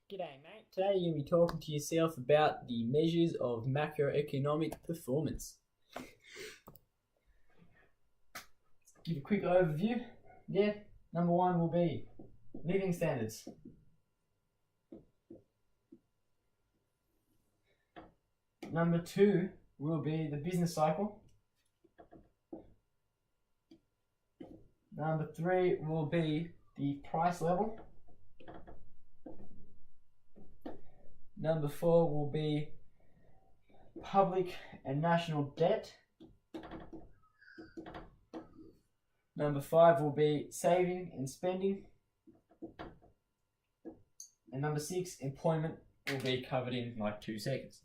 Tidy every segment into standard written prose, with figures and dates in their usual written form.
G'day mate, today you're going to be talking to yourself about the measures of macroeconomic performance. Give a quick overview. Number one will be living standards. Number two will be the business cycle. Number three will be the price level. Number four will be public and national debt. Number five will be saving and spending. And number six, employment, will be covered in like 2 seconds.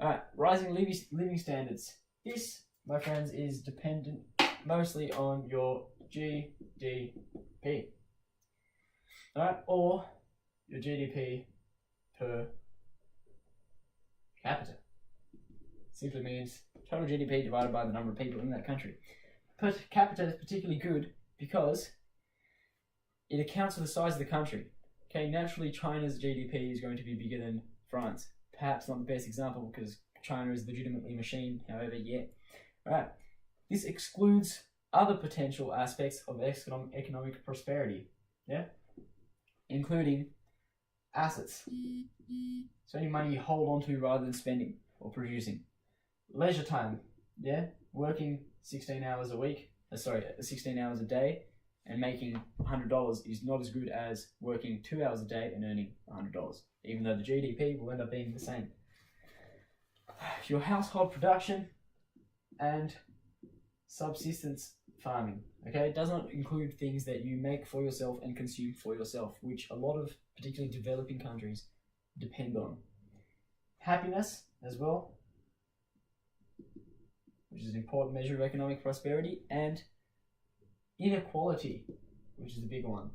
Alright, rising living standards. This, my friends, is dependent mostly on your GDP. Alright, or your GDP per capita. Simply means total GDP divided by the number of people in that country. Per capita is particularly good because it accounts for the size of the country. Okay, naturally China's GDP is going to be bigger than France. Perhaps not the best example because China is legitimately a machine, however, Alright, this excludes other potential aspects of economic prosperity, including assets. So any money you hold on to rather than spending or producing. Leisure time, working 16 hours a week, 16 hours a day and making $100 is not as good as working 2 hours a day and earning $100, even though the GDP will end up being the same. Your household production and subsistence farming, it does not include things that you make for yourself and consume for yourself, which a lot of particularly developing countries depend on. Happiness as well, which is an important measure of economic prosperity, and inequality, which is the big one.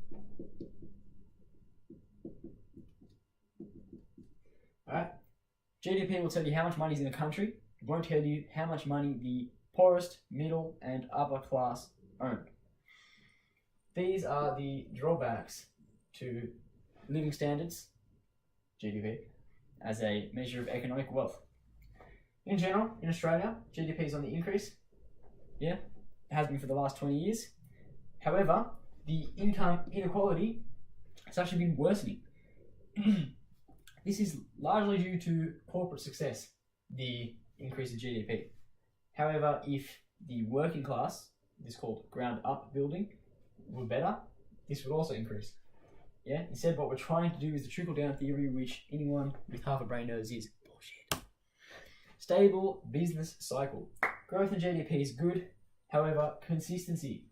Alright, GDP will tell you how much money is in a country. It won't tell you how much money the poorest, middle, and upper class own. These are the drawbacks to living standards, GDP, as a measure of economic wealth. In general, in Australia, GDP is on the increase. It has been for the last 20 years. However, the income inequality has actually been worsening. This is largely due to corporate success, the increase in GDP. However, if the working class, this is called ground up building, were better, this would also increase. Instead what we're trying to do is the trickle down theory, which anyone with half a brain knows is bullshit. Stable business cycle. Growth in GDP is good, however, consistency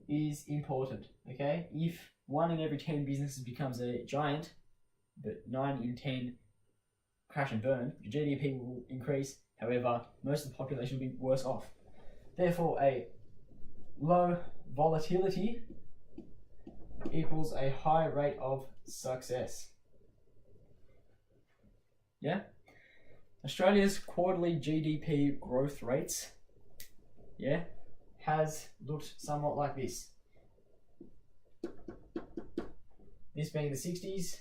is important, If 1 in every 10 businesses becomes a giant, but 9 in 10 crash and burn, your GDP will increase, however, most of the population will be worse off. Therefore, a low volatility equals a high rate of success. Australia's quarterly GDP growth rates, has looked somewhat like this. This being the 60s,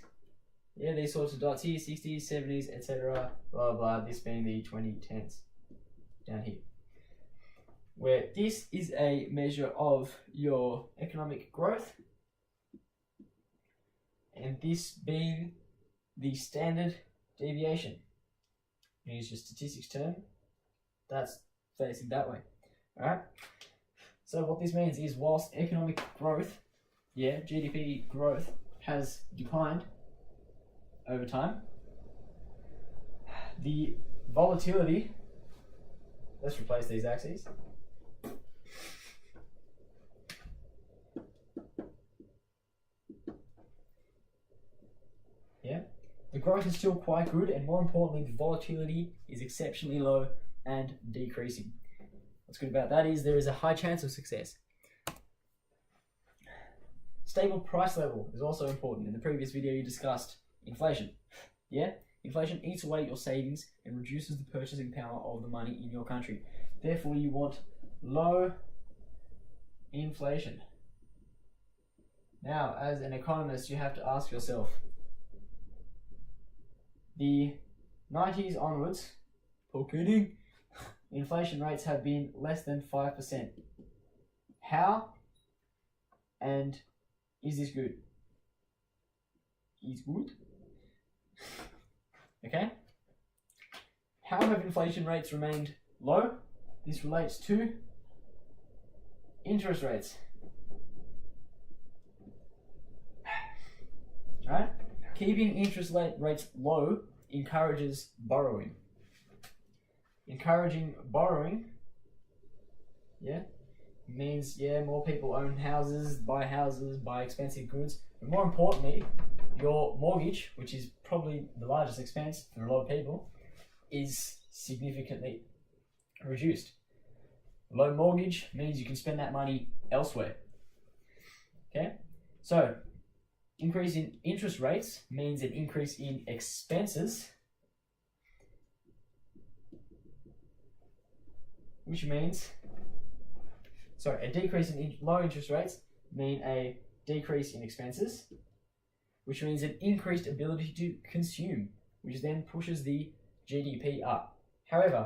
these sorts of dots here, 60s, 70s, etc., blah, blah, this being the 2010s, down here. Where this is a measure of your economic growth, and this being the standard deviation. Use your statistics term, that's facing that way. Alright? So what this means is whilst economic growth, GDP growth has declined over time, the volatility, let's replace these axes. The growth is still quite good, and more importantly, the volatility is exceptionally low and decreasing. What's good about that is there is a high chance of success. Stable price level is also important. In the previous video, you discussed inflation. Inflation eats away your savings and reduces the purchasing power of the money in your country. Therefore, you want low inflation. Now, as an economist, you have to ask yourself, the 90s onwards, for kidding, inflation rates have been less than 5%. How and is this good? Is good? Okay. How have inflation rates remained low? This relates to interest rates. Right? Keeping interest rates low encourages borrowing. Encouraging borrowing, means more people own houses, buy expensive goods, but more importantly, your mortgage, which is probably the largest expense for a lot of people, is significantly reduced. Low mortgage means you can spend that money elsewhere. Okay, so increase in interest rates means an increase in expenses, which means, a decrease in low interest rates mean a decrease in expenses, which means an increased ability to consume, which then pushes the GDP up. However,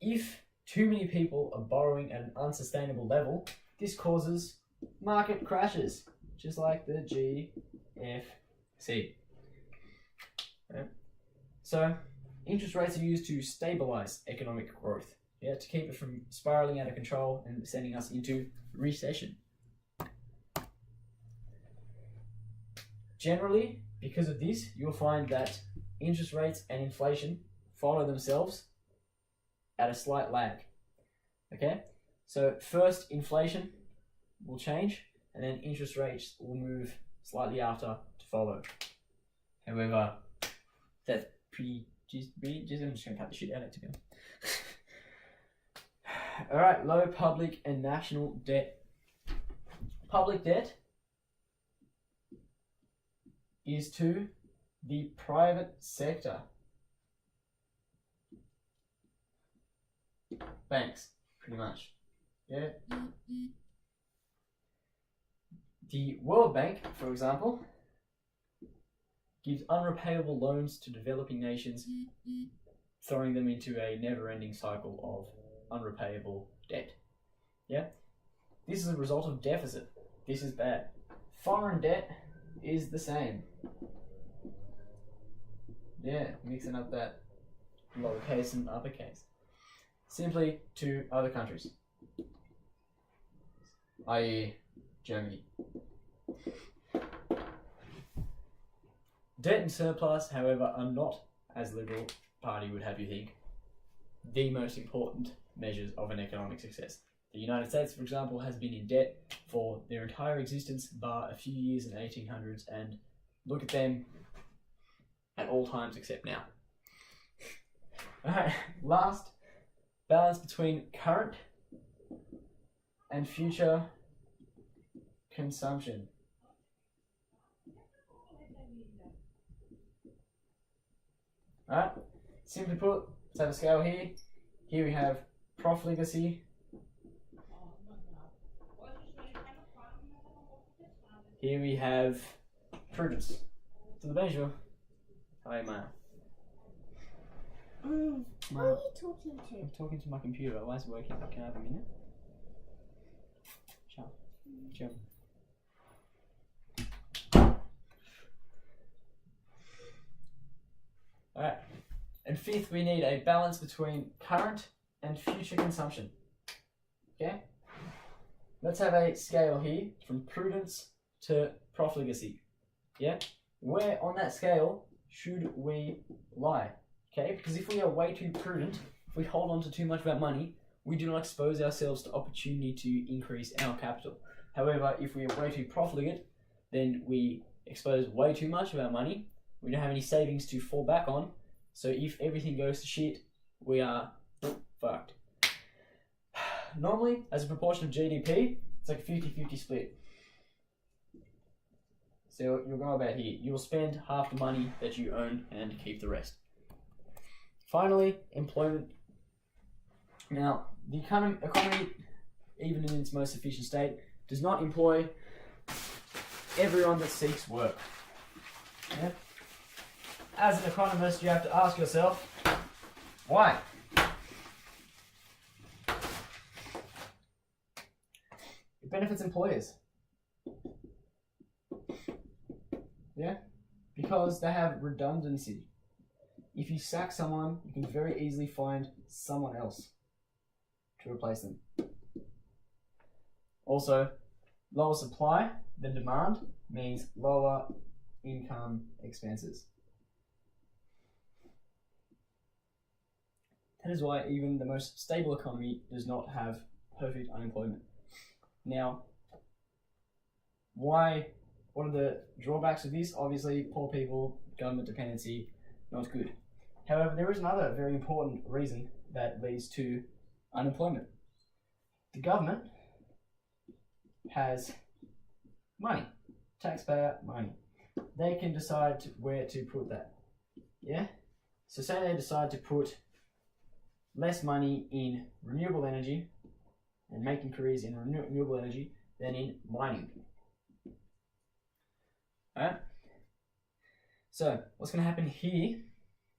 if too many people are borrowing at an unsustainable level, this causes market crashes, just like the GFC. Okay. So, interest rates are used to stabilize economic growth, to keep it from spiraling out of control and sending us into recession. Generally, because of this, you'll find that interest rates and inflation follow themselves at a slight lag. Okay? So first inflation will change, and then interest rates will move slightly after to follow. However, that's pretty I'm just gonna cut the shit out of it, to be honest. Alright, low public and national debt. Public debt is to the private sector. Banks, pretty much. Yeah. The World Bank, for example, gives unrepayable loans to developing nations, throwing them into a never-ending cycle of unrepayable debt. Yeah? This is a result of deficit. This is bad. Foreign debt is the same. Yeah, mixing up that lowercase and uppercase. Simply to other countries, i.e. Germany. Debt and surplus, however, are not, as the Liberal Party would have you think, the most important measures of an economic success. The United States, for example, has been in debt for their entire existence, bar a few years in the 1800s, and look at them at all times except now. Alright, last, balance between current and future consumption. Alright, simply put, let's have a scale here. Here we have profligacy. Here we have prudence. To the measure. Hi, Maya. Who are you talking to? I'm talking to my computer. Why is it working? Can I have a minute? Chill. Alright. And fifth, we need a balance between current and future consumption. Okay? Let's have a scale here from prudence to profligacy. Yeah? Where on that scale should we lie? Okay? Because if we are way too prudent, if we hold on to too much of our money, we do not expose ourselves to opportunity to increase our capital. However, if we are way too profligate, then we expose way too much of our money. We don't have any savings to fall back on. So if everything goes to shit, we are fucked. Normally, as a proportion of GDP, it's like a 50-50 split. So you'll go about here. You'll spend half the money that you own and keep the rest. Finally, employment. Now, the economy, even in its most efficient state, does not employ everyone that seeks work. Yeah? As an economist, you have to ask yourself, why? It benefits employers. Yeah? Because they have redundancy. If you sack someone, you can very easily find someone else to replace them. Also, lower supply than demand means lower income expenses. That is why even the most stable economy does not have perfect unemployment. Now, what are the drawbacks of this? Obviously, poor people, government dependency, not good. However, there is another very important reason that leads to unemployment. The government has money, taxpayer money. They can decide where to put that. Yeah? So say they decide to put less money in renewable energy and making careers in renewable energy than in mining. Alright? So, what's going to happen here,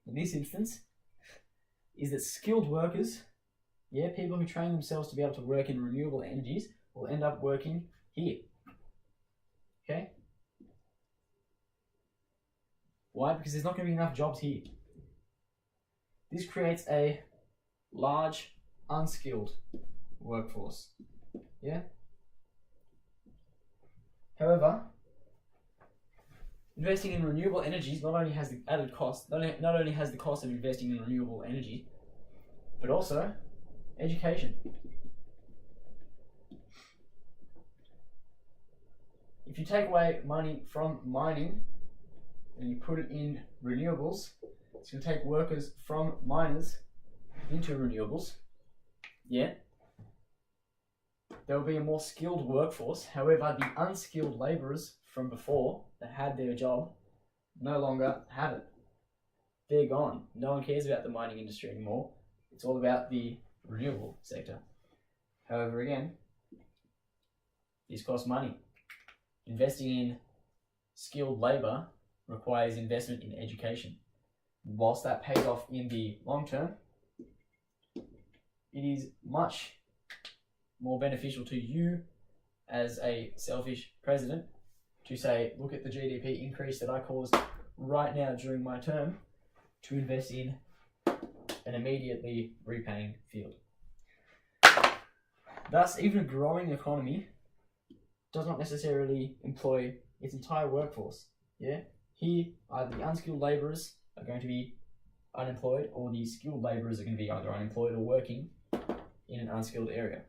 in this instance, is that skilled workers, people who train themselves to be able to work in renewable energies, will end up working here. Okay? Why? Because there's not going to be enough jobs here. This creates a large, unskilled workforce. Yeah? However, investing in renewable energies not only has the added cost, not only has the cost of investing in renewable energy, but also education. If you take away money from mining and you put it in renewables, it's going to take workers from miners into renewables. Yeah. There will be a more skilled workforce. However, the unskilled labourers from before that had their job no longer have it. They're gone. No one cares about the mining industry anymore. It's all about the renewable sector. However, again, these cost money. Investing in skilled labour requires investment in education. Whilst that pays off in the long term, it is much more beneficial to you as a selfish president to say, look at the GDP increase that I caused right now during my term, to invest in an immediately repaying field. Thus, even a growing economy does not necessarily employ its entire workforce. Yeah? Here, either the unskilled labourers are going to be unemployed, or the skilled labourers are going to be either unemployed or working in an unskilled area.